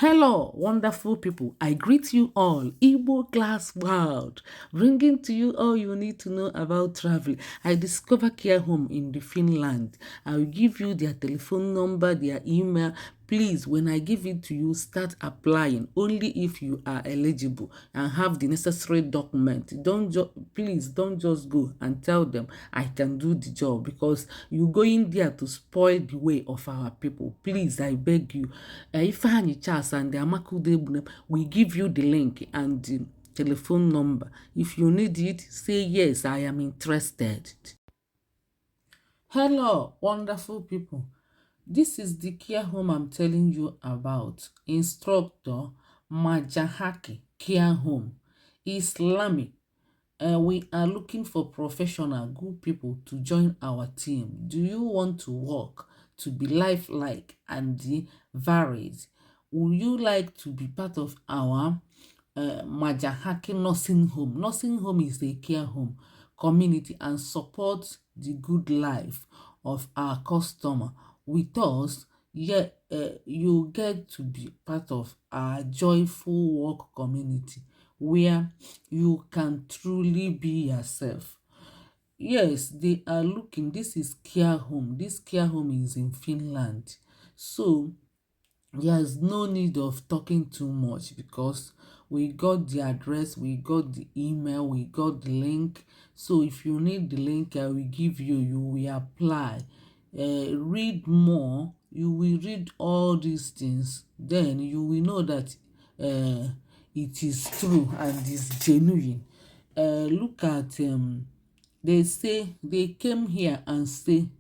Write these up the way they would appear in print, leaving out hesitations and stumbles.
Hello, wonderful people. I greet you all. Igbo class world, bringing to you all you need to know about travel. I discover care home in the Finland. I will give you their telephone number, their email. Please, when I give it to you, start applying only if you are eligible and have the necessary document. Please don't just go and tell them I can do the job, because you going there to spoil the way of our people. Please, I beg you. Ifeanyi Charles and the Amakude Egbune will give you the link and the telephone number. If you need it, say yes, I am interested. Hello, wonderful people. This is the care home I'm telling you about. Instructor Majahaki Care Home, Islamic. We are looking for professional, good people to join our team. Do you want to work, to be lifelike and varied? Would you like to be part of our Majahaki nursing home? Nursing home is a care home community and support the good life of our customer. With us, yeah, you get to be part of our joyful work community where you can truly be yourself. Yes, they are looking. This is care home. This care home is in Finland. So there's no need of talking too much, because we got the address, we got the email, we got the link. So if you need the link, I will give you. You will apply. Read more. You will read all these things, then you will know that it is true and is genuine. Look at they say they came here and say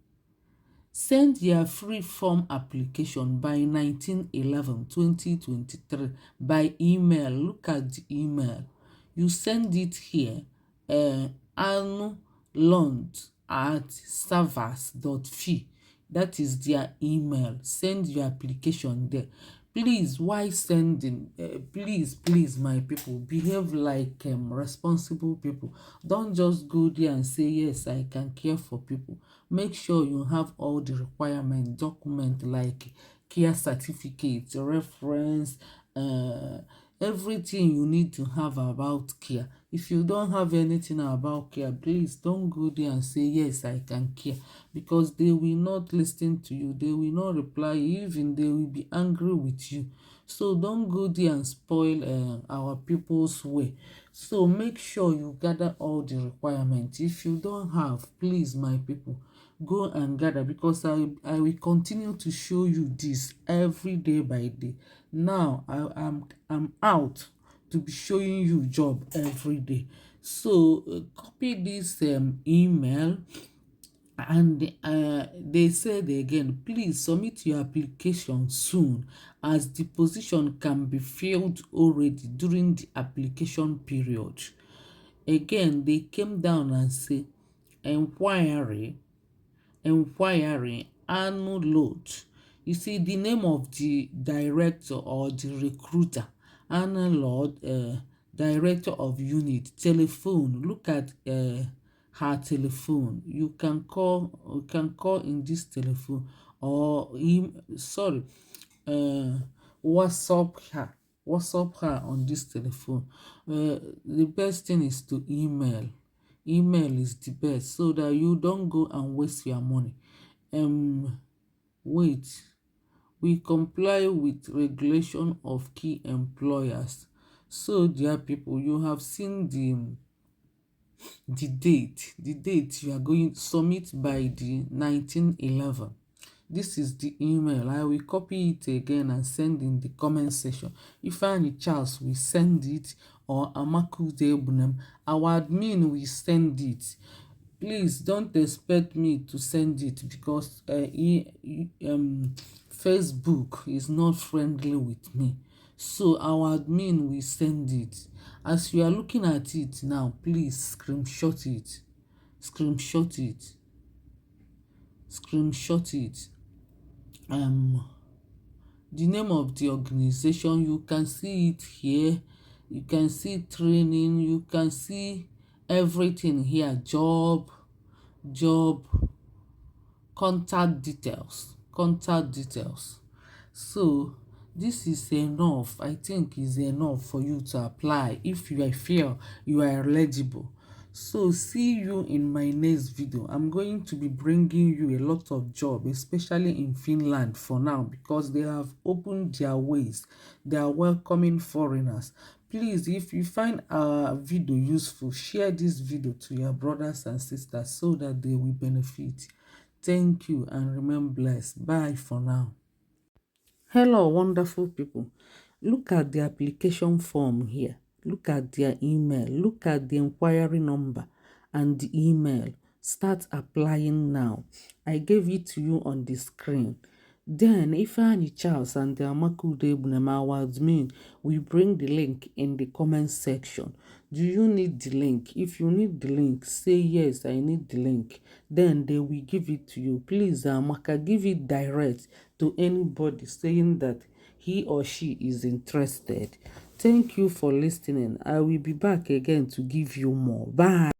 send their free form application by 19/11/2023 by email. Look at the email. You send it here, anulund@servers.fi. That is their email. Send your application there. Please, why sending? Please, my people, behave like responsible people. Don't just go there and say, yes, I can care for people. Make sure you have all the requirement document like care certificate, reference, everything you need to have about care. If you don't have anything about care, please don't go there and say, yes, I can care, because they will not listen to you. They will not reply. Even they will be angry with you. So don't go there and spoil our people's way. So make sure you gather all the requirements. If you don't have, please, my people, go and gather, because I will continue to show you this every day by day. Now I'm out to be showing you job every day. So copy this email, and they said again, please submit your application soon, as the position can be filled already during the application period. Again, they came down and say inquiry annual load. You see the name of the director or the recruiter, annual load, director of unit, telephone. Look at her telephone. You can call in this telephone, or uh whatsapp her on this telephone. The best thing is to email. Email is the best, so that you don't go and waste your money. um Wait, we comply with regulation of key employers. So dear people, you have seen the date you are going to submit by the 19/11. This is the email. I will copy it again and send in the comment section. If any Charles will send it, or Amakude Ebunem, our admin will send it. Please don't expect me to send it, because Facebook is not friendly with me. So our admin will send it. As you are looking at it now, please screenshot it. Screenshot it. Screenshot it. The name of the organization, you can see it here. You can see training. You can see everything here. Job, contact details. So This is enough. I think is enough for you to apply if you feel you are eligible. So see you in my next video. I'm going to be bringing you a lot of job, especially in Finland for now, because they have opened their ways. They are welcoming foreigners. Please, if you find our video useful, share this video to your brothers and sisters so that they will benefit. Thank you and remain blessed. Bye for now. Hello, wonderful people. Look at the application form here. Look at their email. Look at the inquiry number and the email. Start applying now. I gave it to you on the screen. Then, Ifeanyi Charles and the Amakude Bunemawa admin will bring the link in the comment section. Do you need the link? If you need the link, say yes, I need the link. Then they will give it to you. Please, Amaka, give it direct to anybody saying that he or she is interested. Thank you for listening. I will be back again to give you more. Bye.